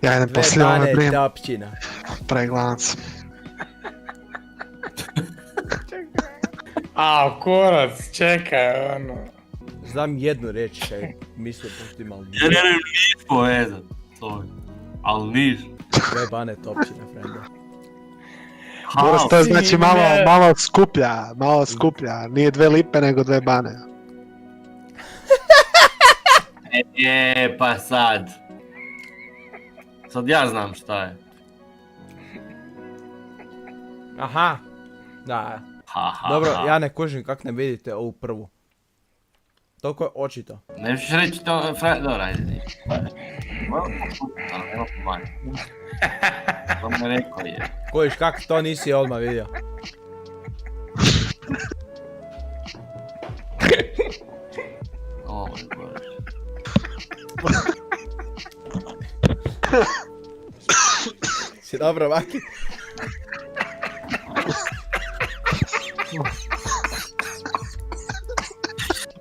Ja idem Dve poslije ove bane brim, topčina. preglanac. A, kurac, čekaj, ono. Znam jednu riječ kaj mislio puštim, ali Ja ne vem niš povezat s ovim. Al niš. dve bane topčina, frenda. Boras, to je si znači ne. malo skuplja. Nije 2 lipe, nego 2 bane. Pa sad. Sad ja znam šta je. Aha. Da, Ha. dobro, ja ne kužim kak ne vidite ovu prvu. Toliko je očito. Ne možeš reći to, dobro, ajde. Nema pomanje. To me rekao je. Kojiš kak to nisi odmah vidio. O moj bože. Si dobro, Vaki?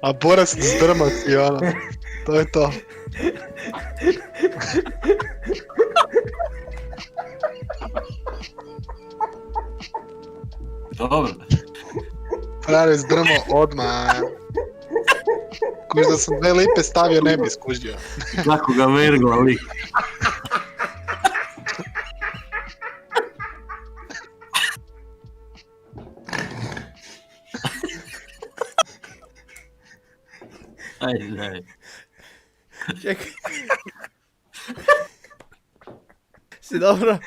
A Boras zdrma si ono. To je to. Dobro. Frajer je zdrmo odmah. Kuž da sam 2 lipe stavio, ne bi skužio. Kako ga vergla lik. Ajde. Čekaj. Si dobro?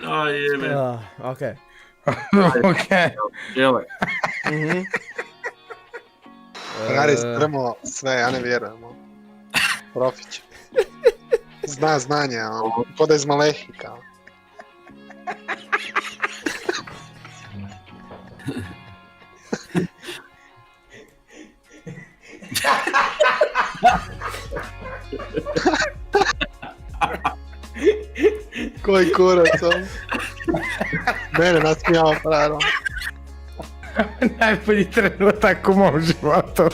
Aj jebe. Okej. Okej. Jelaj. Frajer je zdrmo sve, ja ne vjerujem. ono. Profić. Zna znanje, ono. Ko da je iz Malehika. ono. Koji kurac, ono. Mene nasmijava frajer. ono. Najbolji trenutak u mom životu.